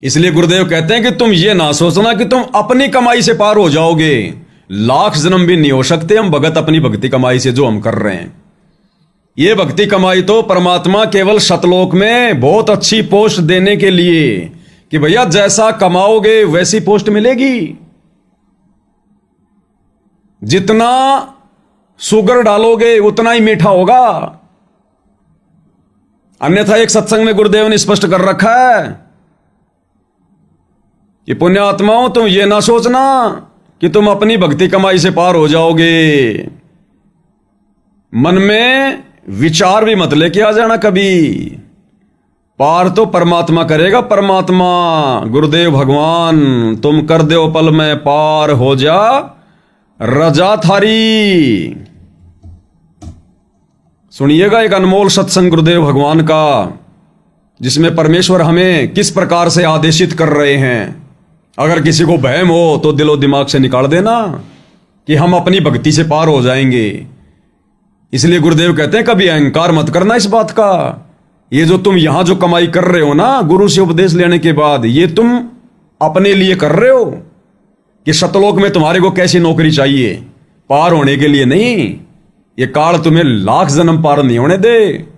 इसलिए गुरुदेव कहते हैं कि तुम ये ना सोचना कि तुम अपनी कमाई से पार हो जाओगे। लाख जन्म भी नहीं हो सकते हम भगत अपनी भक्ति कमाई से जो हम कर रहे हैं। ये भक्ति कमाई तो परमात्मा केवल सतलोक में बहुत अच्छी पोस्ट देने के लिए कि भैया जैसा कमाओगे वैसी पोस्ट मिलेगी। जितना शुगर डालोगे उतना ही मीठा होगा। अन्यथा एक सत्संग में गुरुदेव ने स्पष्ट कर रखा है कि पुण्यात्माओं तुम ये ना सोचना कि तुम अपनी भक्ति कमाई से पार हो जाओगे। मन में विचार भी मत लेके आ जाना कभी। पार तो परमात्मा करेगा। परमात्मा गुरुदेव भगवान तुम कर दो पल में पार हो जा रजा थारी। सुनिएगा एक अनमोल सत्संग गुरुदेव भगवान का, जिसमें परमेश्वर हमें किस प्रकार से आदेशित कर रहे हैं। अगर किसी को वहम हो तो दिलो दिमाग से निकाल देना कि हम अपनी भक्ति से पार हो जाएंगे। इसलिए गुरुदेव कहते हैं कभी अहंकार मत करना इस बात का। ये जो तुम यहां जो कमाई कर रहे हो ना गुरु से उपदेश लेने के बाद, ये तुम अपने लिए कर रहे हो कि सतलोक में तुम्हारे को कैसी नौकरी चाहिए, पार होने के लिए नहीं। ये काल तुम्हें लाख जन्म पार नहीं होने दे।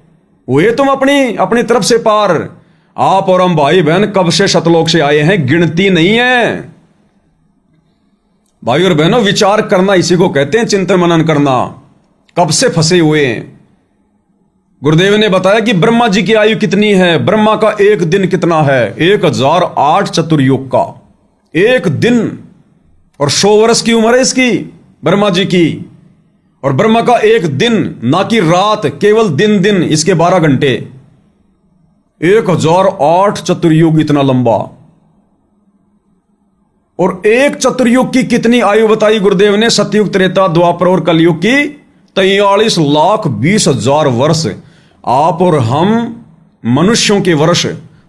वो तुम अपनी तरफ से पार। आप और हम भाई बहन कब से सतलोक से आए हैं गिनती नहीं है। भाई और बहनों विचार करना इसी को कहते हैं चिंतन मनन करना। कब से फंसे हुए हैं। गुरुदेव ने बताया कि ब्रह्मा जी की आयु कितनी है। ब्रह्मा का एक दिन कितना है, 1008 चतुर्युग का एक दिन। और 100 वर्ष की उम्र है इसकी ब्रह्मा जी की। और ब्रह्मा का एक दिन ना कि रात, केवल दिन इसके 12 घंटे। 1008 चतुर्युग इतना लंबा। और एक चतुर्युग की कितनी आयु बताई गुरुदेव ने। सतयुग, त्रेता, द्वापर और कलयुग की 43,20,000 वर्ष। आप और हम मनुष्यों के वर्ष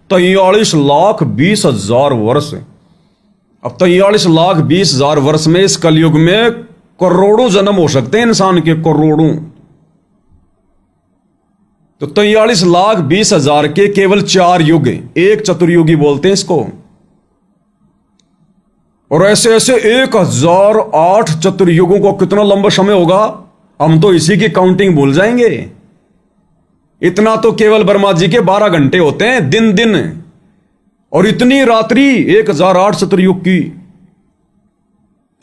43,20,000 वर्ष। अब 43,20,000 वर्ष में इस कलयुग में करोड़ों जन्म हो सकते हैं इंसान के, करोड़ों। तो 43,20,000 के केवल 4 युग, एक चतुर्युगी बोलते हैं इसको। और ऐसे ऐसे 1008 चतुर्युगों को कितना लंबा समय होगा, हम तो इसी की काउंटिंग भूल जाएंगे। इतना तो केवल ब्रह्मा जी के 12 घंटे होते हैं दिन। और इतनी रात्रि 1008 चतुर्युग की,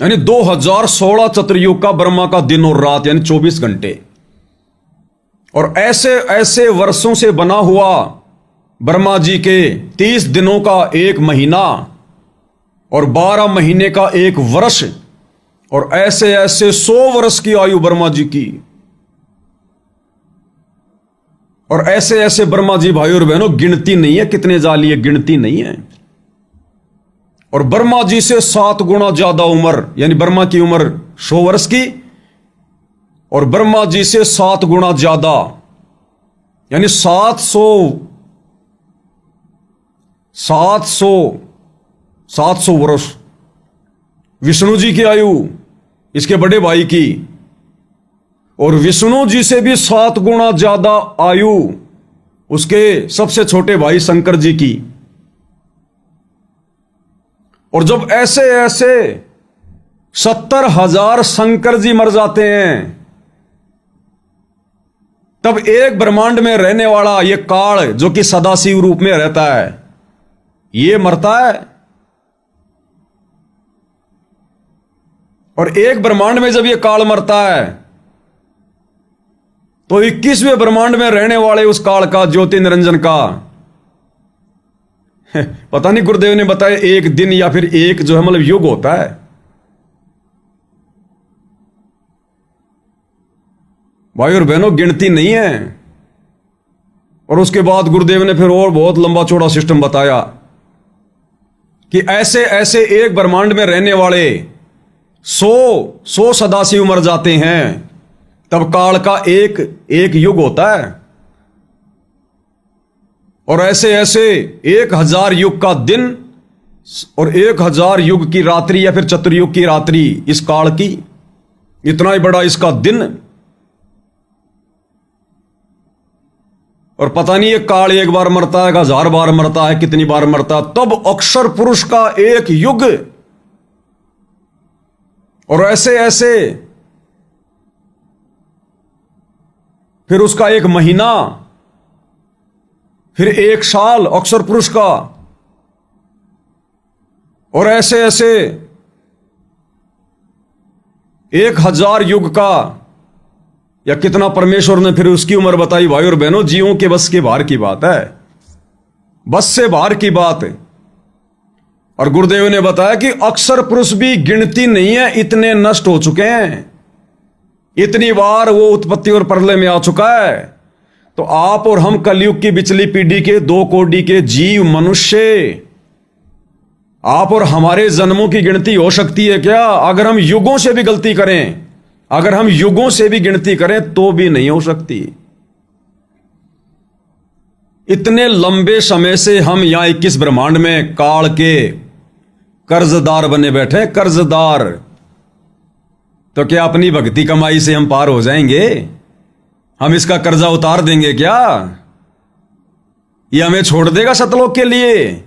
यानी 2016 चतुर्युग का ब्रह्मा का दिन और रात, यानी 24 घंटे। और ऐसे ऐसे वर्षों से बना हुआ ब्रह्मा जी के 30 दिनों का एक महीना और 12 महीने का एक वर्ष। और ऐसे ऐसे 100 वर्ष की आयु ब्रह्मा जी की। और ऐसे ऐसे ब्रह्मा जी भाई और बहनों गिनती नहीं है कितने जाली है, गिनती नहीं है। और ब्रह्मा जी से 7 गुना ज्यादा उम्र, यानी ब्रह्मा की उम्र 100 वर्ष की और ब्रह्मा जी से 7 गुना ज्यादा, यानी 700 वर्ष विष्णु जी की आयु, इसके बड़े भाई की। और विष्णु जी से भी 7 गुना ज्यादा आयु उसके सबसे छोटे भाई शंकर जी की। और जब ऐसे ऐसे 70,000 शंकर जी मर जाते हैं, तब एक ब्रह्मांड में रहने वाला ये काल जो कि सदाशिव रूप में रहता है, ये मरता है। और एक ब्रह्मांड में जब ये काल मरता है तो 21वें ब्रह्मांड में रहने वाले उस काल का, ज्योति निरंजन का, पता नहीं गुरुदेव ने बताया एक दिन या फिर एक जो है मतलब युग होता है। भाई और बहनों गिनती नहीं है। और उसके बाद गुरुदेव ने फिर और बहुत लंबा चौड़ा सिस्टम बताया कि ऐसे ऐसे एक ब्रह्मांड में रहने वाले 100 सदाशिव मर जाते हैं, तब काल का एक युग होता है। और ऐसे ऐसे 1000 युग का दिन और 1000 युग की रात्रि या फिर चतुर्युग की रात्रि इस काल की, इतना ही बड़ा इसका दिन। और पता नहीं ये काल एक बार मरता है, 1000 बार मरता है, कितनी बार मरता है, तब अक्षर पुरुष का एक युग, और ऐसे ऐसे फिर उसका एक महीना, फिर 1 साल अक्षर पुरुष का, और ऐसे ऐसे 1000 युग का, या कितना परमेश्वर ने फिर उसकी उम्र बताई। भाई और बहनों, जीवों के बस के बाहर की बात है, बस से बाहर की बात है। और गुरुदेव ने बताया कि अक्षर पुरुष भी गिनती नहीं है, इतने नष्ट हो चुके हैं, इतनी बार वो उत्पत्ति और प्रलय में आ चुका है। तो आप और हम कलयुग की बिचली पीढ़ी के 2 कोटि के जीव मनुष्य, आप और हमारे जन्मों की गिनती हो सकती है क्या? अगर हम युगों से भी गलती करें, अगर हम युगों से भी गिनती करें तो भी नहीं हो सकती। इतने लंबे समय से हम यहां 21 ब्रह्मांड में काल के कर्जदार बने बैठे, कर्जदार। तो क्या अपनी भक्ति कमाई से हम पार हो जाएंगे? हम इसका कर्जा उतार देंगे क्या? ये हमें छोड़ देगा सतलोक के लिए?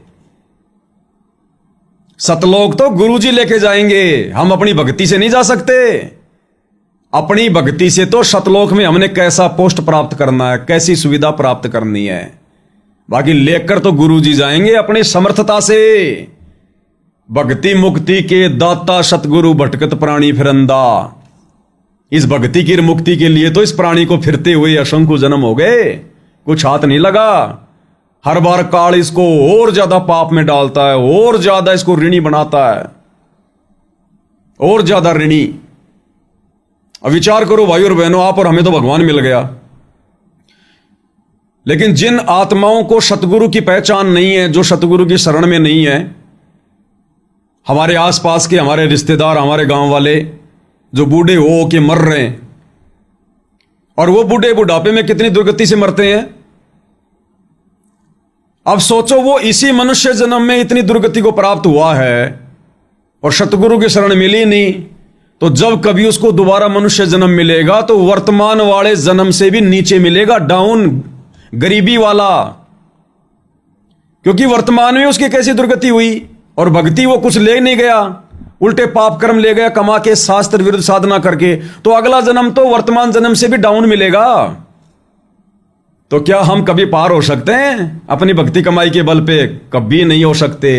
सतलोक तो गुरुजी लेके जाएंगे, हम अपनी भक्ति से नहीं जा सकते। अपनी भक्ति से तो सतलोक में हमने कैसा पोस्ट प्राप्त करना है, कैसी सुविधा प्राप्त करनी है, बाकी लेकर तो गुरुजी जाएंगे अपनी समर्थता से। भक्ति मुक्ति के दाता सतगुरु भटकत प्राणी फिरंदा। इस भक्ति की मुक्ति के लिए तो इस प्राणी को फिरते हुए असंख्य जन्म हो गए, कुछ हाथ नहीं लगा। हर बार काल इसको और ज्यादा पाप में डालता है, और ज्यादा इसको ऋणी बनाता है, और ज्यादा ऋणी। अब विचार करो भाई और बहनों, आप और हमें तो भगवान मिल गया, लेकिन जिन आत्माओं को सतगुरु की पहचान नहीं है, जो सतगुरु की शरण में नहीं है, हमारे आसपास के हमारे रिश्तेदार, हमारे गांव वाले जो बूढ़े हो के मर रहे हैं, और वो बूढ़े बुढ़ापे में कितनी दुर्गति से मरते हैं। अब सोचो, वो इसी मनुष्य जन्म में इतनी दुर्गति को प्राप्त हुआ है और सतगुरु की शरण मिली नहीं, तो जब कभी उसको दोबारा मनुष्य जन्म मिलेगा तो वर्तमान वाले जन्म से भी नीचे मिलेगा, डाउन, गरीबी वाला। क्योंकि वर्तमान में उसकी कैसी दुर्गति हुई, और भक्ति वो कुछ ले नहीं गया, उल्टे पाप कर्म ले गया कमा के, शास्त्र विरुद्ध साधना करके, तो अगला जन्म तो वर्तमान जन्म से भी डाउन मिलेगा। तो क्या हम कभी पार हो सकते हैं अपनी भक्ति कमाई के बल पे? कभी नहीं हो सकते।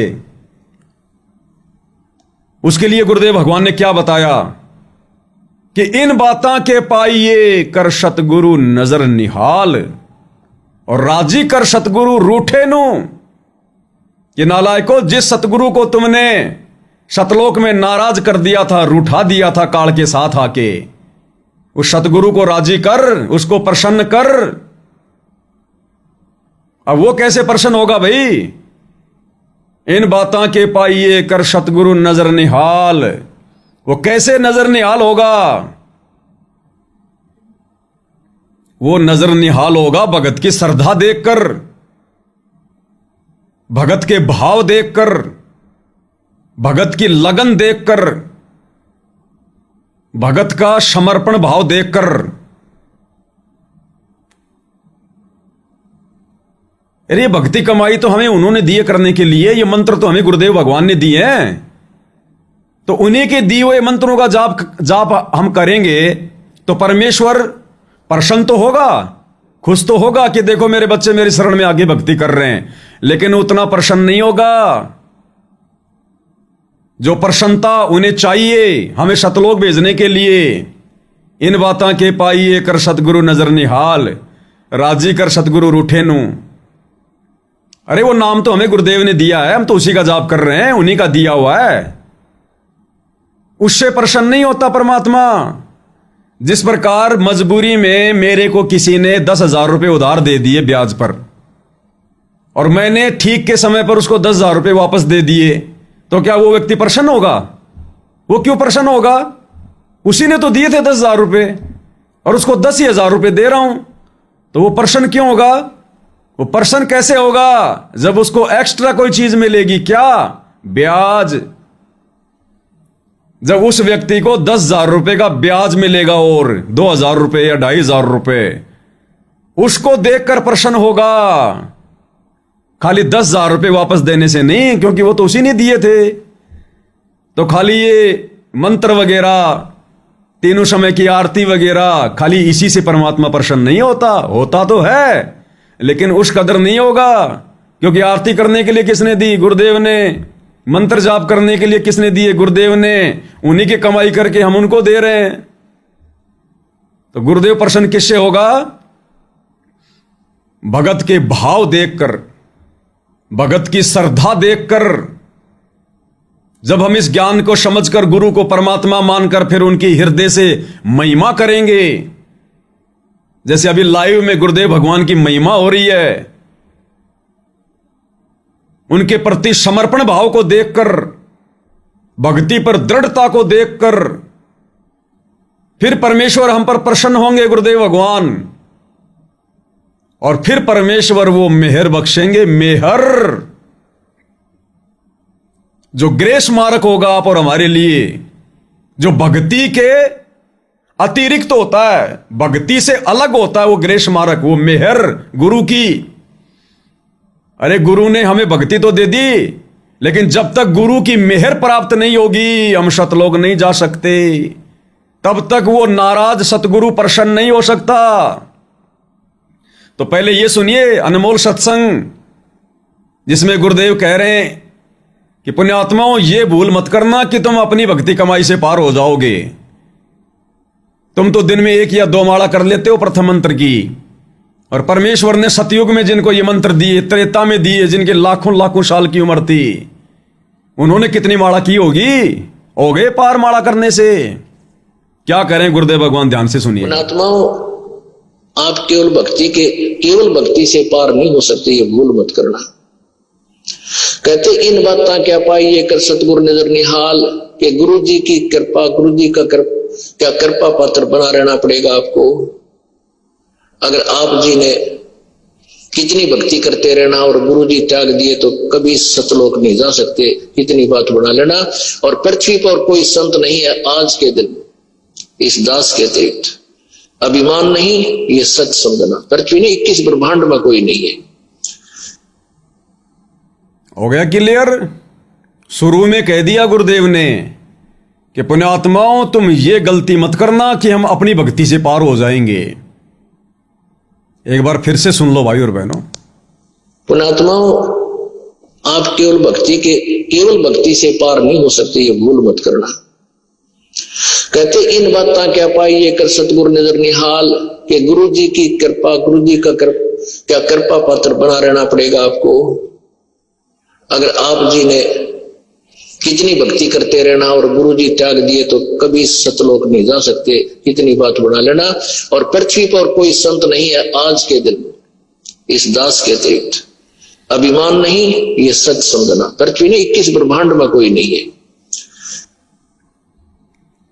उसके लिए गुरुदेव भगवान ने क्या बताया कि इन बातां के पाइए कर सतगुरु नजर निहाल, और राजी कर सतगुरु रूठे नु। कि नालायको, जिस सतगुरु को तुमने सतलोक में नाराज कर दिया था, रूठा दिया था काल के साथ आके, उस सतगुरु को राजी कर, उसको प्रसन्न कर। अब वो कैसे प्रसन्न होगा भाई? इन बातां के पाइए कर सतगुरु नजर निहाल। वो कैसे नजर निहाल होगा? वो नजर निहाल होगा भगत की श्रद्धा देखकर, भगत के भाव देखकर, भगत की लगन देखकर, भगत का समर्पण भाव देखकर। अरे भक्ति कमाई तो हमें उन्होंने दिए करने के लिए, ये मंत्र तो हमें गुरुदेव भगवान ने दिए हैं, तो उन्हीं के दिए हुए मंत्रों का जाप हम करेंगे तो परमेश्वर प्रसन्न तो होगा, खुश तो होगा कि देखो मेरे बच्चे मेरी शरण में आगे भक्ति कर रहे हैं। लेकिन उतना प्रसन्न नहीं होगा जो प्रसन्नता उन्हें चाहिए हमें सतलोक भेजने के लिए। इन बातां के पाइए कर सतगुरु नजर निहाल, राजी कर सतगुरु रूठे नु। अरे वो नाम तो हमें गुरुदेव ने दिया है, हम तो उसी का जाप कर रहे हैं, उन्हीं का दिया हुआ है। उससे प्रसन्न नहीं होता परमात्मा। जिस प्रकार मजबूरी में मेरे को किसी ने 10,000 रुपए उधार दे दिए ब्याज पर, और मैंने ठीक के समय पर उसको 10,000 रुपए वापस दे दिए, तो क्या वो व्यक्ति प्रसन्न होगा? वो क्यों प्रसन्न होगा? उसी ने तो दिए थे 10,000 रुपए और उसको 10,000 रुपए दे रहा हूं, तो वो प्रसन्न क्यों होगा? वो प्रसन्न कैसे होगा जब उसको एक्स्ट्रा कोई चीज मिलेगी। क्या? ब्याज। जब उस व्यक्ति को 10,000 रुपए का ब्याज मिलेगा और 2,000 रुपए या 2,500 रुपए, उसको देखकर प्रसन्न होगा। खाली 10,000 रुपये वापस देने से नहीं, क्योंकि वो तो उसी ने दिए थे। तो खाली ये मंत्र वगैरह, तीनों समय की आरती वगैरह, खाली इसी से परमात्मा प्रसन्न नहीं होता। होता तो है, लेकिन उस कदर नहीं होगा, क्योंकि आरती करने के लिए किसने दी? गुरुदेव ने। मंत्र जाप करने के लिए किसने दिए? गुरुदेव ने। उन्हीं की कमाई करके हम उनको दे रहे हैं। तो गुरुदेव प्रसन्न किससे होगा? भगत के भाव देखकर, भगत की श्रद्धा देखकर। जब हम इस ज्ञान को समझकर गुरु को परमात्मा मानकर फिर उनकी हृदय से महिमा करेंगे, जैसे अभी लाइव में गुरुदेव भगवान की महिमा हो रही है, उनके प्रति समर्पण भाव को देखकर, भक्ति पर दृढ़ता को देखकर, फिर परमेश्वर हम पर प्रसन्न होंगे, गुरुदेव भगवान। और फिर परमेश्वर वो मेहर बख्शेंगे, मेहर जो ग्रेस मारक होगा आप और हमारे लिए, जो भक्ति के अतिरिक्त होता है, भक्ति से अलग होता है वो ग्रेस मारक, वो मेहर गुरु की। अरे गुरु ने हमें भक्ति तो दे दी, लेकिन जब तक गुरु की मेहर प्राप्त नहीं होगी हम सतलोक नहीं जा सकते। तब तक वो नाराज सतगुरु प्रसन्न नहीं हो सकता। तो पहले ये सुनिए अनमोल सत्संग, जिसमें गुरुदेव कह रहे हैं कि पुण्यात्माओं, ये भूल मत करना कि तुम अपनी भक्ति कमाई से पार हो जाओगे। तुम तो दिन में 1 या 2 माला कर लेते हो प्रथम मंत्र की, और परमेश्वर ने सतयुग में जिनको ये मंत्र दिए, त्रेता में दिए, जिनके लाखों लाखों साल की उम्र थी, उन्होंने कितनी माला की होगी? हो गए पार माला करने से। क्या करें गुरुदेव भगवान, ध्यान से सुनिए। पुण्यात्माओं, आप केवल भक्ति से पार नहीं हो सकते, ये भूल मत करना। कहते इन बातें क्या पाइए कर सतगुरु नजर निहाल, के गुरु जी की कृपा, गुरु जी का क्या कृपा पात्र बना रहना पड़ेगा आपको। अगर आप जी ने कितनी भक्ति करते रहना और गुरु जी त्याग दिए तो कभी सतलोक नहीं जा सकते, इतनी बात बना लेना। और पृथ्वी पर कोई संत नहीं है आज के दिन इस दास के अतिरिक्त, अभिमान नहीं, ये सच समझना। पृथ्वी ने 21 ब्रह्मांड में कोई नहीं है। हो गया क्लियर? शुरू में कह दिया गुरुदेव ने कि पुण्यात्माओं, तुम ये गलती मत करना कि हम अपनी भक्ति से पार हो जाएंगे। एक बार फिर से सुन लो भाई और बहनों। पुण्यात्माओं, आप केवल भक्ति से पार नहीं हो सकते, ये भूल मत करना। कहते इन बातें क्या पाइए कर सतगुरु नजर निहाल, के गुरु जी की कृपा, गुरु जी का क्या कृपा पात्र बना रहना पड़ेगा आपको। अगर आप जी ने कितनी भक्ति करते रहना और गुरु जी त्याग दिए तो कभी सतलोक नहीं जा सकते, इतनी बात बना लेना। और पृथ्वी पर कोई संत नहीं है आज के दिन इस दास के अतिरिक्त, अभिमान नहीं, ये सच समझना। पृथ्वी ने 21 ब्रह्मांड में कोई नहीं है।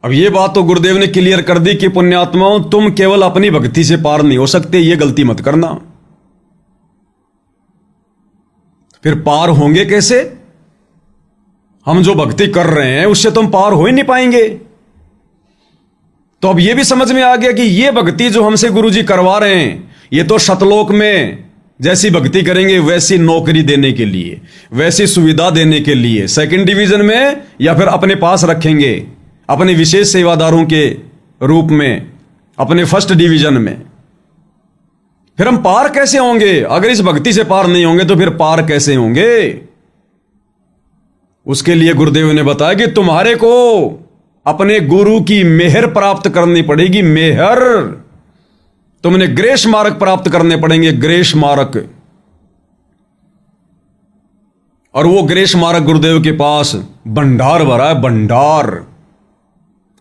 अब ये बात तो गुरुदेव ने क्लियर कर दी कि पुण्यात्माओं, तुम केवल अपनी भक्ति से पार नहीं हो सकते, ये गलती मत करना। फिर पार होंगे कैसे? हम जो भक्ति कर रहे हैं उससे तुम पार हो ही नहीं पाएंगे। तो अब यह भी समझ में आ गया कि ये भक्ति जो हमसे गुरुजी करवा रहे हैं, ये तो सतलोक में जैसी भक्ति करेंगे वैसी नौकरी देने के लिए, वैसी सुविधा देने के लिए, 2nd डिवीजन में, या फिर अपने पास रखेंगे अपने विशेष सेवादारों के रूप में, अपने 1st डिवीजन में। फिर हम पार कैसे होंगे? अगर इस भक्ति से पार नहीं होंगे तो फिर पार कैसे होंगे? उसके लिए गुरुदेव ने बताया कि तुम्हारे को अपने गुरु की मेहर प्राप्त करनी पड़ेगी। मेहर, तुमने ग्रेस मार्क प्राप्त करने पड़ेंगे, ग्रेस मार्क। और वो ग्रेस मार्क गुरुदेव के पास भंडार भरा है, भंडार।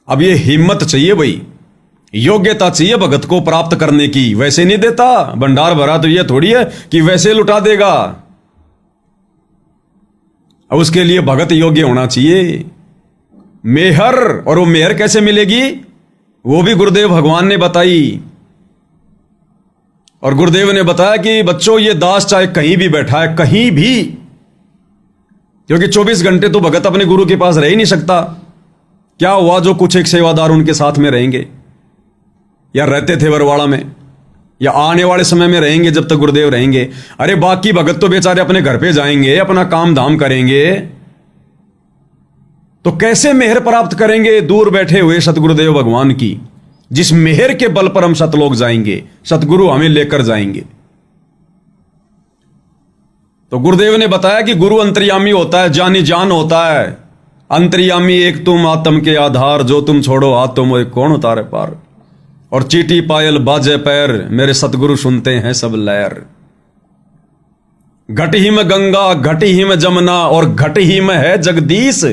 अब ये हिम्मत चाहिए भाई, योग्यता चाहिए भगत को प्राप्त करने की। वैसे नहीं देता भंडार भरा, तो ये थोड़ी है कि वैसे लुटा देगा। अब उसके लिए भगत योग्य होना चाहिए। मेहर, और वो मेहर कैसे मिलेगी वो भी गुरुदेव भगवान ने बताई। और गुरुदेव ने बताया कि बच्चों, ये दास चाहे कहीं भी बैठा है, कहीं भी, क्योंकि 24 घंटे तो भगत अपने गुरु के पास रह ही नहीं सकता। क्या हुआ जो कुछ एक सेवादार उनके साथ में रहेंगे, या रहते थे बरवाड़ा में, या आने वाले समय में रहेंगे जब तक गुरुदेव रहेंगे। अरे बाकी भगत तो बेचारे अपने घर पे जाएंगे, अपना काम धाम करेंगे, तो कैसे मेहर प्राप्त करेंगे दूर बैठे हुए सतगुरुदेव भगवान की, जिस मेहर के बल पर हम सतलोक जाएंगे, सतगुरु हमें लेकर जाएंगे। तो गुरुदेव ने बताया कि गुरु अंतर्यामी होता है, जानी जान होता है। अंतर्यामी एक तुम आत्म के आधार, जो तुम छोड़ो हाथ तो मोए कौन उतारे पार। और चीटी पायल बाजे पैर, मेरे सतगुरु सुनते हैं सब लहर। घट ही में गंगा, घट ही में जमुना, और घट ही में है जगदीश।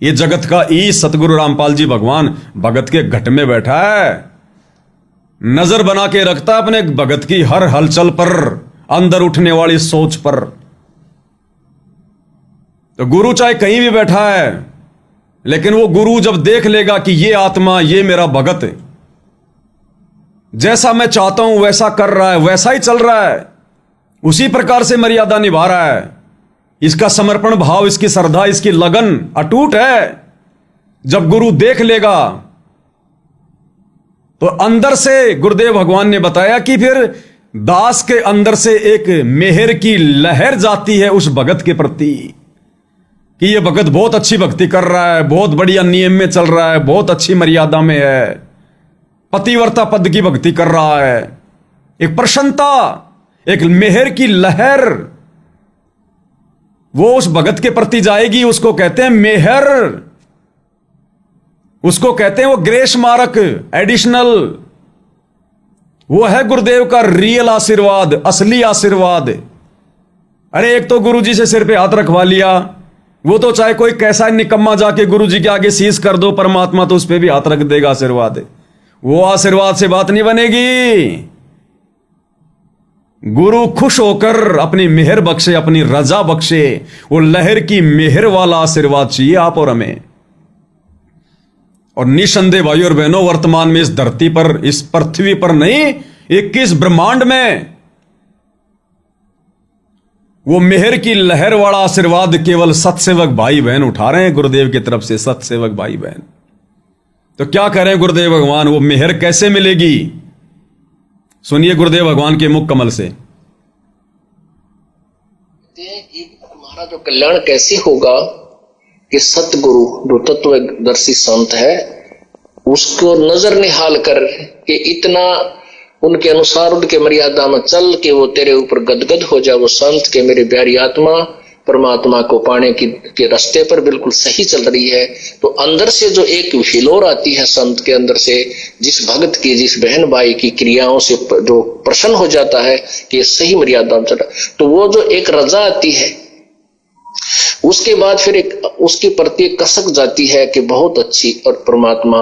ये जगत का ईश सतगुरु रामपाल जी भगवान भगत के घट में बैठा है। नजर बना के रखता है अपने भगत की हर हलचल पर, अंदर उठने वाली सोच पर। तो गुरु चाहे कहीं भी बैठा है, लेकिन वो गुरु जब देख लेगा कि ये आत्मा, ये मेरा भगत जैसा मैं चाहता हूं वैसा कर रहा है, वैसा ही चल रहा है, उसी प्रकार से मर्यादा निभा रहा है, इसका समर्पण भाव, इसकी श्रद्धा, इसकी लगन अटूट है, जब गुरु देख लेगा तो अंदर से गुरुदेव भगवान ने बताया कि फिर दास के अंदर से एक मेहर की लहर जाती है उस भगत के प्रति कि ये भगत बहुत अच्छी भक्ति कर रहा है, बहुत बढ़िया नियम में चल रहा है, बहुत अच्छी मर्यादा में है, पतिव्रता पद की भक्ति कर रहा है। एक प्रसन्नता, एक मेहर की लहर वो उस भगत के प्रति जाएगी। उसको कहते हैं मेहर, उसको कहते हैं वो ग्रेस मार्क, एडिशनल। वो है गुरुदेव का रियल आशीर्वाद, असली आशीर्वाद। अरे एक तो गुरु जी से सिर पे हाथ रखवा लिया, वो तो चाहे कोई कैसा निकम्मा जाके गुरु जी के आगे शीश कर दो, परमात्मा तो उस पे भी हाथ रख देगा आशीर्वाद। वो आशीर्वाद से बात नहीं बनेगी। गुरु खुश होकर अपनी मेहर बख्शे, अपनी रजा बख्शे, वो लहर की मेहर वाला आशीर्वाद चाहिए आप और हमें। और निसंदेह भाई और बहनों, वर्तमान में इस धरती पर, इस पृथ्वी पर नहीं, 21 ब्रह्मांड में वो मेहर की लहर वाला आशीर्वाद केवल सत्सेवक भाई बहन उठा रहे हैं गुरुदेव की तरफ से। सत्सेवक भाई बहन तो क्या करें गुरुदेव भगवान, वो मेहर कैसे मिलेगी? सुनिए गुरुदेव भगवान के मुख कमल से। हमारा जो कल्याण कैसे होगा कि सतगुरु जो तत्वदर्शी संत है उसको नजर निहाल कर कि इतना उनके अनुसार, उनके मर्यादा में चल के वो तेरे ऊपर गदगद हो जाए। वो संत के मेरी प्यारी आत्मा परमात्मा को पाने के रास्ते पर बिल्कुल सही चल रही है। तो अंदर से जो एक हिलोर आती है संत के अंदर से, जिस भगत की, जिस बहन भाई की क्रियाओं से जो प्रसन्न हो जाता है कि सही मर्यादा में चल रहा, तो वो जो एक रजा आती है, उसके बाद फिर एक उसके प्रति एक कसक जाती है कि बहुत अच्छी, और परमात्मा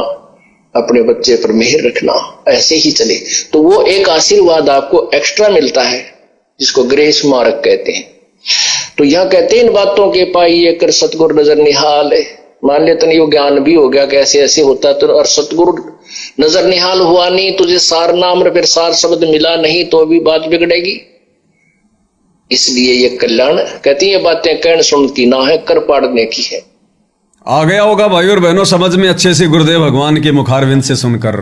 अपने बच्चे पर मेहर रखना, ऐसे ही चले। तो वो एक आशीर्वाद आपको एक्स्ट्रा मिलता है, जिसको ग्रेस मार्क कहते हैं। तो यह कहते हैं इन बातों के पाइए कर सतगुरु नजर निहाल है। मान लेते नहीं, वो ज्ञान भी हो गया कैसे ऐसे होता तो, और सतगुरु नजर निहाल हुआ नहीं, तुझे सार नाम और फिर सार शब्द मिला नहीं तो भी बात बिगड़ेगी। इसलिए ये कल्याण कहती है बातें कहन सुन की ना है, कर पाड़ने की है। आ गया होगा भाई और बहनों समझ में अच्छे से गुरुदेव भगवान के मुखारविंद से सुनकर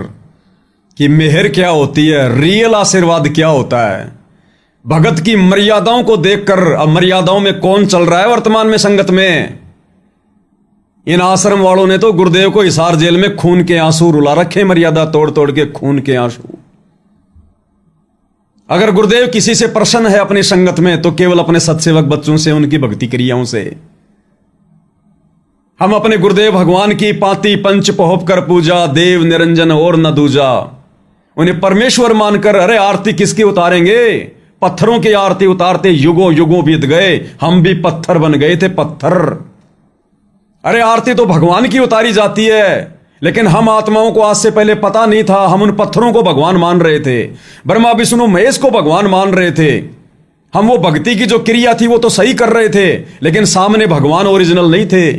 कि मेहर क्या होती है, रियल आशीर्वाद क्या होता है। भगत की मर्यादाओं को देखकर, अब मर्यादाओं में कौन चल रहा है वर्तमान में संगत में? इन आश्रम वालों ने तो गुरुदेव को हिसार जेल में खून के आंसू रुला रखे, मर्यादा तोड़ तोड़ के खून के आंसू। अगर गुरुदेव किसी से प्रसन्न है अपनी संगत में तो केवल अपने सत्सेवक बच्चों से, उनकी भक्ति क्रियाओं से। हम अपने गुरुदेव भगवान की पाती पंच पोहप कर पूजा, देव निरंजन और न दूजा, उन्हें परमेश्वर मानकर, अरे आरती किसकी उतारेंगे? पत्थरों की आरती उतारते युगों युगों बीत गए, हम भी पत्थर बन गए थे पत्थर। अरे आरती तो भगवान की उतारी जाती है, लेकिन हम आत्माओं को आज से पहले पता नहीं था, हम उन पत्थरों को भगवान मान रहे थे, ब्रह्मा विष्णु महेश को भगवान मान रहे थे। हम वो भक्ति की जो क्रिया थी वो तो सही कर रहे थे, लेकिन सामने भगवान ओरिजिनल नहीं थे।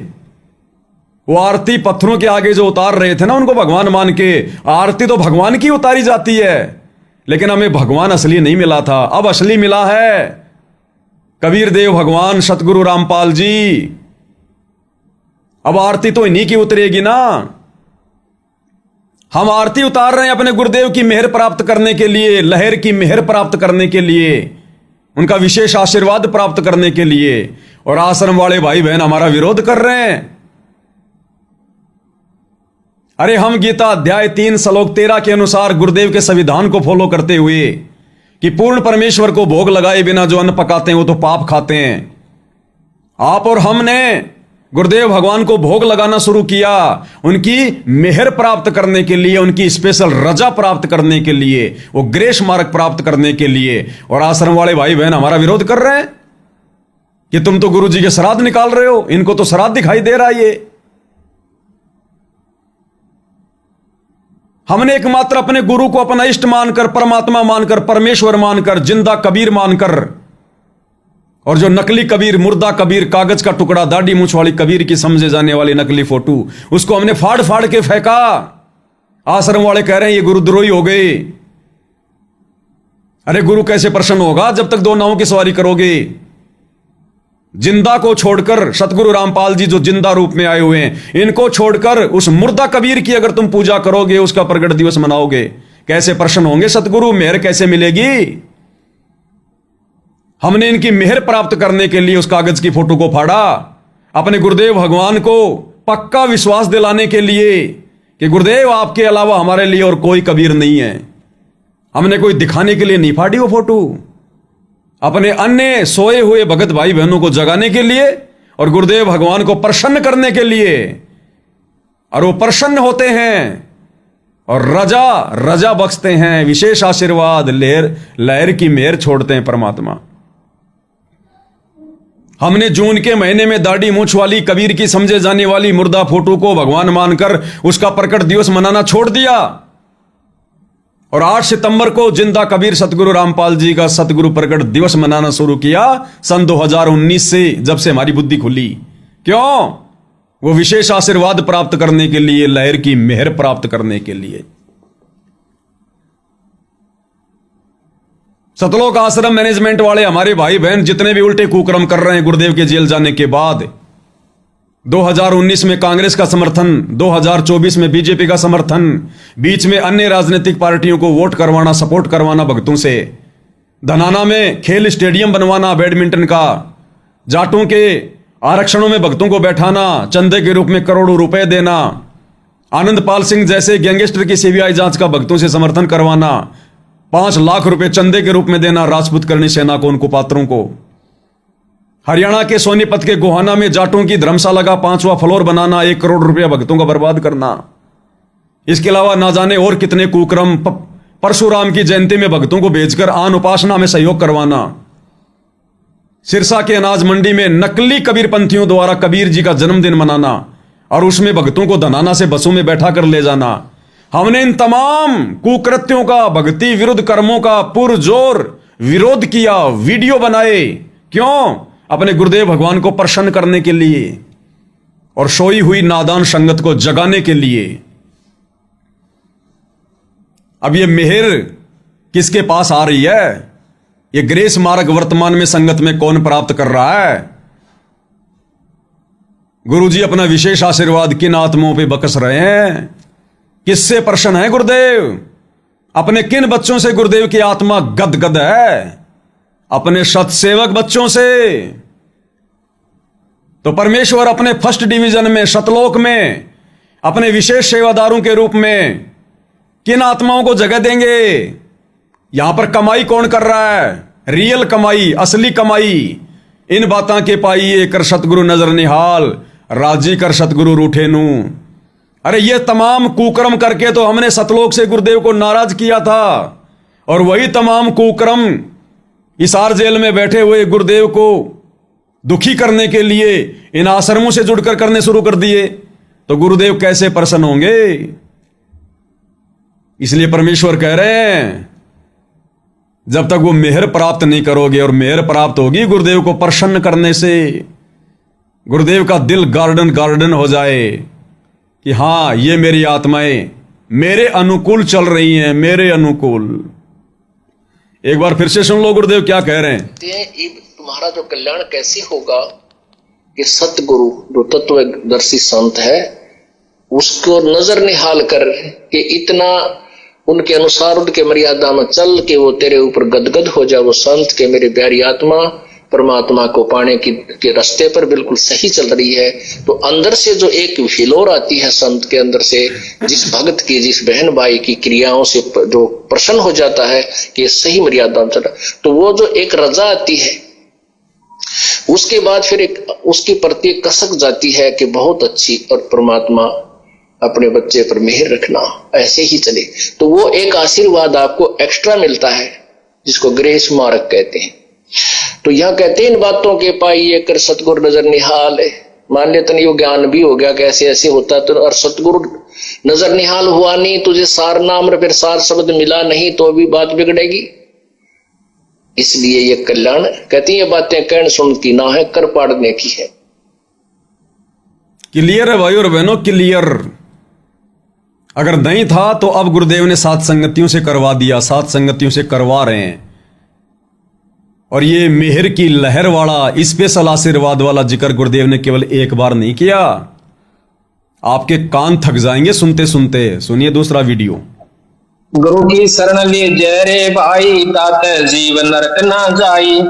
वो आरती पत्थरों के आगे जो उतार रहे थे ना, उनको भगवान मान के, आरती तो भगवान की उतारी जाती है, लेकिन हमें भगवान असली नहीं मिला था, अब असली मिला है। कबीर देव भगवान, सतगुरु रामपाल जी। अब आरती तो इन्हीं की उतरेगी ना। हम आरती उतार रहे हैं अपने गुरुदेव की मेहर प्राप्त करने के लिए, लहर की मेहर प्राप्त करने के लिए, उनका विशेष आशीर्वाद प्राप्त करने के लिए, और आश्रम वाले भाई बहन हमारा विरोध कर रहे हैं। अरे हम गीता अध्याय 3 श्लोक 13 के अनुसार गुरुदेव के संविधान को फॉलो करते हुए कि पूर्ण परमेश्वर को भोग लगाए बिना जो अन्न पकाते हैं वो तो पाप खाते हैं। आप और हमने गुरुदेव भगवान को भोग लगाना शुरू किया उनकी मेहर प्राप्त करने के लिए, उनकी स्पेशल रजा प्राप्त करने के लिए, वो ग्रेस मार्ग प्राप्त करने के लिए, और आश्रम वाले भाई बहन हमारा विरोध कर रहे हैं कि तुम तो गुरु जी के श्राद्ध निकाल रहे हो, इनको तो श्राद्ध दिखाई दे रहा है। ये हमने एकमात्र अपने गुरु को अपना इष्ट मानकर, परमात्मा मानकर, परमेश्वर मानकर, जिंदा कबीर मानकर, और जो नकली कबीर, मुर्दा कबीर, कागज का टुकड़ा, दाढ़ी मूंछ वाली कबीर की समझे जाने वाली नकली फोटो, उसको हमने फाड़ फाड़ के फेंका। आश्रम वाले कह रहे हैं ये गुरुद्रोही हो गए। अरे गुरु कैसे प्रसन्न होगा जब तक 2 नावों की सवारी करोगे? जिंदा को छोड़कर, सतगुरु रामपाल जी जो जिंदा रूप में आए हुए हैं, इनको छोड़कर उस मुर्दा कबीर की अगर तुम पूजा करोगे, उसका प्रगट दिवस मनाओगे, कैसे प्रसन्न होंगे सतगुरु? मेहर कैसे मिलेगी? हमने इनकी मेहर प्राप्त करने के लिए उस कागज की फोटो को फाड़ा, अपने गुरुदेव भगवान को पक्का विश्वास दिलाने के लिए कि गुरुदेव आपके अलावा हमारे लिए और कोई कबीर नहीं है। हमने कोई दिखाने के लिए नहीं फाड़ी वो फोटो, अपने अन्य सोए हुए भगत भाई बहनों को जगाने के लिए और गुरुदेव भगवान को प्रसन्न करने के लिए। और वो प्रसन्न होते हैं और रजा बख्शते हैं, विशेष आशीर्वाद, लहर की मेहर छोड़ते हैं परमात्मा। हमने जून के महीने में दाढ़ी मूंछ वाली कबीर की समझे जाने वाली मुर्दा फोटो को भगवान मानकर उसका प्रकट दिवस मनाना छोड़ दिया, और 8 सितंबर को जिंदा कबीर सतगुरु रामपाल जी का सतगुरु प्रकट दिवस मनाना शुरू किया सन 2019 से, जब से हमारी बुद्धि खुली। क्यों? वो विशेष आशीर्वाद प्राप्त करने के लिए, लहर की मेहर प्राप्त करने के लिए। सतलोक आश्रम मैनेजमेंट वाले हमारे भाई बहन जितने भी उल्टे कुकर्म कर रहे हैं गुरुदेव के जेल जाने के बाद, 2019 में कांग्रेस का समर्थन, 2024 में बीजेपी का समर्थन, बीच में अन्य राजनीतिक पार्टियों को वोट करवाना, सपोर्ट करवाना भक्तों से, धनाना में खेल स्टेडियम बनवाना बैडमिंटन का, जाटों के आरक्षणों में भक्तों को बैठाना, चंदे के रूप में करोड़ों रुपए देना, आनंदपाल सिंह जैसे गैंगस्टर की सीबीआई जांच का भक्तों से समर्थन करवाना, 5 लाख रुपए चंदे के रूप में देना राजपूत करनी सेना को, उनको पात्रों को, हरियाणा के सोनीपत के गोहाना में जाटों की धर्मशाला का 5वां फ्लोर बनाना, 1 करोड़ रुपया भक्तों का बर्बाद करना। इसके अलावा ना जाने और कितने कुक्रम, परशुराम की जयंती में भक्तों को भेजकर आन उपासना में सहयोग करवाना, सिरसा के अनाज मंडी में नकली कबीर पंथियों द्वारा कबीर जी का जन्मदिन मनाना और उसमें भक्तों को धनाना से बसों में बैठा कर ले जाना। हमने इन तमाम कुकृत्यों का, भक्ति विरुद्ध कर्मों का पुरजोर विरोध किया, वीडियो बनाए। क्यों? अपने गुरुदेव भगवान को प्रसन्न करने के लिए और सोई हुई नादान संगत को जगाने के लिए। अब ये मेहर किसके पास आ रही है? ये ग्रेस मार्ग वर्तमान में संगत में कौन प्राप्त कर रहा है? गुरुजी अपना विशेष आशीर्वाद किन आत्माओं पे बकस रहे हैं? किससे प्रसन्न है गुरुदेव? अपने किन बच्चों से गुरुदेव की आत्मा गदगद है? अपने सतसेवक बच्चों से। तो परमेश्वर अपने फर्स्ट डिवीजन में, सतलोक में, अपने विशेष सेवादारों के रूप में किन आत्माओं को जगह देंगे? यहां पर कमाई कौन कर रहा है? रियल कमाई, असली कमाई। इन बातां के पाइए कर सतगुरु नजर निहाल, राजी कर सतगुरु रूठे नू। अरे ये तमाम कुकर्म करके तो हमने सतलोक से गुरुदेव को नाराज किया था, और वही तमाम कुकर्म हिसार जेल में बैठे हुए गुरुदेव को दुखी करने के लिए इन आश्रमों से जुड़कर करने शुरू कर दिए, तो गुरुदेव कैसे प्रसन्न होंगे? इसलिए परमेश्वर कह रहे हैं जब तक वो मेहर प्राप्त नहीं करोगे, और मेहर प्राप्त होगी गुरुदेव को प्रसन्न करने से, गुरुदेव का दिल गार्डन गार्डन हो जाए कि हां ये मेरी आत्माएं मेरे अनुकूल चल रही हैं, मेरे अनुकूल। एक बार फिर से सुन लो गुरुदेव क्या कह रहे हैं। तुम्हारा जो कल्याण कैसे होगा कि सतगुरु जो तत्वदर्शी संत है उसको नजर निहाल कर कि इतना उनके अनुसार उनके मर्यादा में चल के वो तेरे ऊपर गदगद हो जाए, वो संत के मेरी प्यारी आत्मा परमात्मा को पाने के रास्ते पर बिल्कुल सही चल रही है, तो अंदर से जो एक हिलोर आती है संत के अंदर से, जिस भक्त की, जिस बहन भाई की क्रियाओं से जो प्रसन्न हो जाता है कि ये सही मर्यादा में चल रहा, तो वो जो एक रजा आती है, उसके बाद फिर एक उसके प्रति कसक जाती है कि बहुत अच्छी, और परमात्मा अपने बच्चे पर मेहर रखना, ऐसे ही चले। तो वो एक आशीर्वाद आपको एक्स्ट्रा मिलता है, जिसको ग्रेस मार्क कहते हैं। तो यह कहते हैं इन बातों के पाइए कर सतगुरु नजर निहाल है। मान ले तन यो ज्ञान भी हो गया कैसे ऐसे होता, तो और सतगुरु नजर निहाल हुआ नहीं, तुझे सार नाम फिर सार शब्द मिला नहीं, तो भी बात बिगड़ेगी। इसलिए ये कल्याण कहती है बातें कहन सुन की ना है, कर पाड़ने की है। क्लियर है भाई और बहनों, क्लियर। अगर नहीं था तो अब गुरुदेव ने सात संगतियों से करवा दिया, सात संगतियों से करवा रहे हैं। और ये मेहर की लहर वाला स्पेशल आशीर्वाद वाला जिक्र गुरुदेव ने केवल एक बार नहीं किया, आपके कान थक जाएंगे सुनते सुनते। सुनिए दूसरा वीडियो। गुरु की शरण ले जय रे भाई, ताते जीव नरक ना जाई।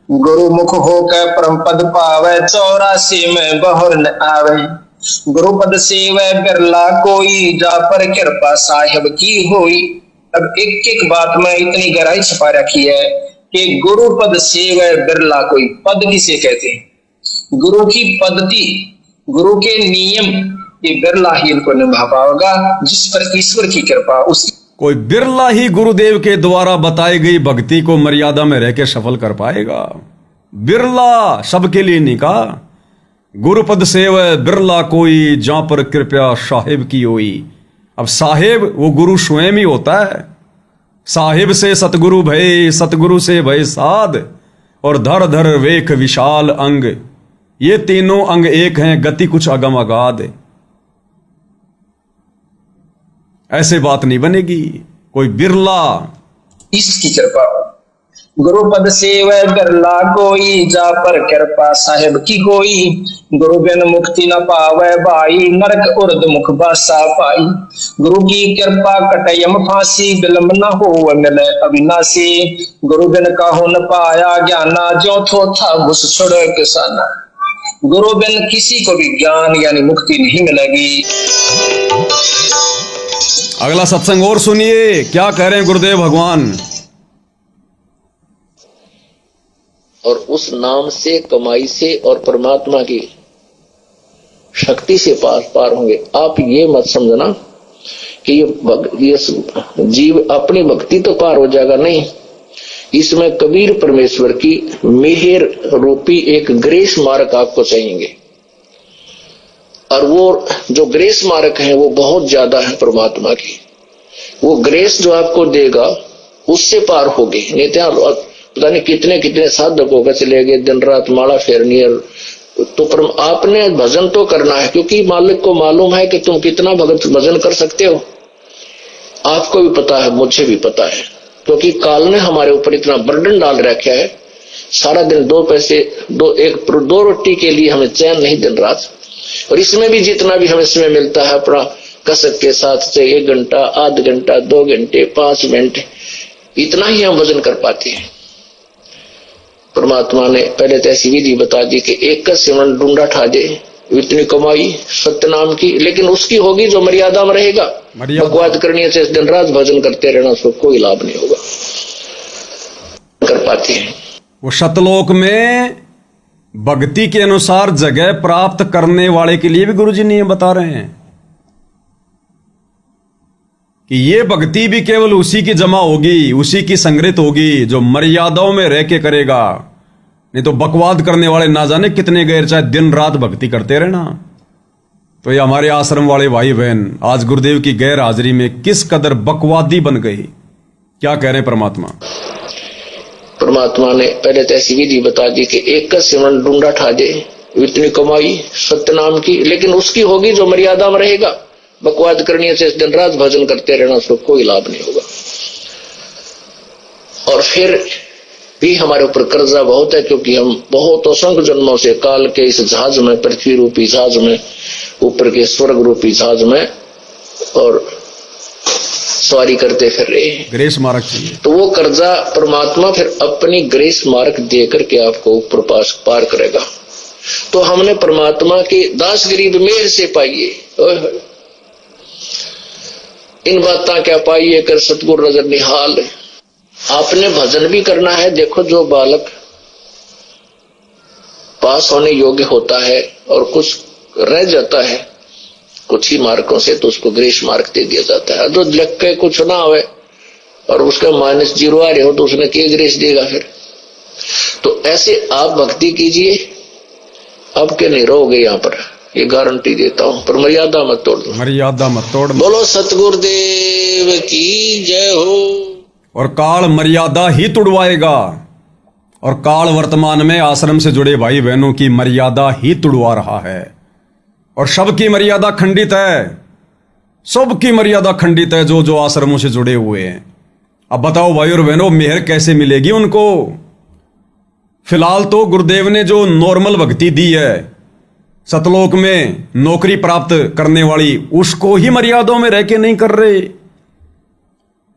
गुरु मुख होकर परम पद पावे, 84 में बहुर न आवे। गुरु पद सेवे बिरला कोई, जा पर कृपा साहिब की होई। अब एक एक बात में इतनी गहराई छुपा रखी है कि गुरु पद सेवे बिरला कोई। पद किसे कहते हैं? गुरु की पद्धति, गुरु के नियम, ये बिरला ही इनको निभा पाएगा, जिस पर ईश्वर की कृपा। उसकी कोई बिरला ही गुरुदेव के द्वारा बताई गई भक्ति को मर्यादा में रहकर सफल कर पाएगा। बिरला सबके लिए नहीं कहा। गुरुपद सेव बिरला कोई, जहां पर कृपया साहिब की होई। अब साहिब वो गुरु स्वयं ही होता है। साहिब से सतगुरु भय, सतगुरु से भय साध, और धर धर वेख विशाल अंग। ये तीनों अंग एक हैं, गति कुछ अगम अगाध। ऐसे बात नहीं बनेगी। कोई बिरला इसकी कृपा। गुरु पद सेवे बिरला कोई, जा पर कृपा साहिब की होई। गुरु बिन मुक्ति न पावे भाई, नरक उर्द मुख बासा पाई। गुरु की कृपा कटयम फांसी, बिलम न हो मिले अविनाशी। गुरु बिन काहू न पाया ज्ञाना, जो थो था घुस छोड़े किसाना। गुरु बिन किसी को भी ज्ञान यानी मुक्ति नहीं मिलेगी। अगला सत्संग और सुनिए, क्या कह रहे हैं गुरुदेव भगवान। और उस नाम से, कमाई से और परमात्मा की शक्ति से पार होंगे। आप ये मत समझना कि ये जीव अपनी भक्ति तो पार हो जाएगा, नहीं। इसमें कबीर परमेश्वर की मेहर रूपी एक ग्रेस मार्क आपको चाहिए, और वो जो ग्रेस मार्क है वो बहुत ज्यादा है परमात्मा की। वो ग्रेस जो आपको देगा उससे पार होगे। नहीं तो पता नहीं कितने कितने साधकों का चले गए, दिन रात माला फेरनी है। तो आपने भजन तो करना है, क्योंकि मालिक को मालूम है कि तुम कितना भजन कर सकते हो। आपको भी पता है, मुझे भी पता है, क्योंकि काल ने हमारे ऊपर इतना बर्डन डाल रखा है। सारा दिन दो पैसे, दो रोटी के लिए हमें चैन नहीं दिन रात। और इसमें भी जितना भी हमें समय मिलता है अपना कसक के साथ, चाहे 1 घंटा, आध घंटा, 2 घंटे, 5 मिनट, इतना ही हम वजन कर पाते हैं। परमात्मा ने पहले तो ऐसी विधि बता दी कि एक का सिमरन ढूंढा ठा दे, इतनी कमाई सत्य नाम की, लेकिन उसकी होगी जो मर्यादा में रहेगा। बकवाद करनी से दिन रात भजन करते रहना, उसको कोई लाभ नहीं होगा। कर पाते हैं वो सतलोक में भक्ति के अनुसार जगह प्राप्त करने वाले के लिए भी गुरुजी नियम बता रहे हैं कि ये भक्ति भी केवल उसी की जमा होगी, उसी की संग्रहित होगी जो मर्यादाओं में रह के करेगा। नहीं तो बकवाद करने वाले ना जाने कितने गैर, चाहे दिन रात भक्ति करते रहना। तो ये हमारे आश्रम वाले भाई बहन आज गुरुदेव की गैर हाजिरी में किस कदर बकवादी बन गई। क्या कह रहे हैं परमात्मा। परमात्मा ने पहले तो ऐसी विधि बता दी कि एक का सिमरन ढूंढा ठा दे, इतनी कमाई सत्य नाम की, लेकिन उसकी होगी जो मर्यादा में रहेगा। बकवाद करनी से दिन रात भजन करते रहना, उसको कोई लाभ नहीं होगा। और फिर भी हमारे ऊपर कर्जा बहुत है, क्योंकि हम बहुत असंख्य जन्मों से काल के इस जहाज में, पृथ्वी रूपी जहाज में ऊपर के स्वर्ग रूपी जहाज में और सवारी करते फिर रहे हैं। ग्रेस मार्क चाहिए। तो वो कर्जा परमात्मा फिर अपनी ग्रेस मार्क दे करके आपको ऊपर पार करेगा। तो हमने परमात्मा के दास गरीब मेहर से पाइए, इन बातें क्या पाइए कर सतगुरु नजर निहाल। आपने भजन भी करना है। देखो जो बालक पास होने योग्य होता है और कुछ रह जाता है कुछ ही मार्कों से, तो उसको ग्रेस मार्क दे दिया जाता है। जो लग के कुछ ना हो और उसका -0 आ रहे हो तो उसने क्या ग्रेस देगा फिर। तो ऐसे आप भक्ति कीजिए, अब के नहीं रहोगे यहाँ पर, ये गारंटी देता हूं। पर मर्यादा मत तोड़ दो, मर्यादा मत तोड़। बोलो सतगुरुदेव की जय हो। और काल मर्यादा ही तुड़वाएगा। और काल वर्तमान में आश्रम से जुड़े भाई बहनों की मर्यादा ही तुड़वा रहा है। और सबकी मर्यादा खंडित है, सबकी मर्यादा खंडित है जो जो आश्रमों से जुड़े हुए हैं। अब बताओ भाई और बहनों, मेहर कैसे मिलेगी उनको? फिलहाल तो गुरुदेव ने जो नॉर्मल भक्ति दी है, सतलोक में नौकरी प्राप्त करने वाली, उसको ही मर्यादाओं में रह के नहीं कर रहे।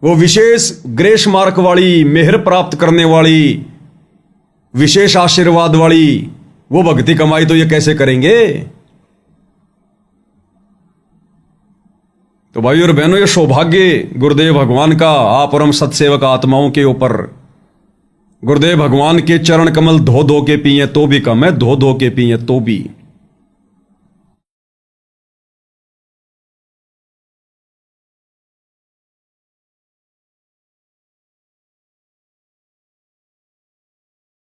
वो विशेष ग्रेस मार्क वाली, मेहर प्राप्त करने वाली, विशेष आशीर्वाद वाली वो भक्ति कमाई तो ये कैसे करेंगे? तो भाई और बहनों, ये सौभाग्य गुरुदेव भगवान का आप और हम सत्सेवक आत्माओं के ऊपर। गुरुदेव भगवान के चरण कमल धो धो के पिए तो भी कम है, धो धो के पिए तो भी।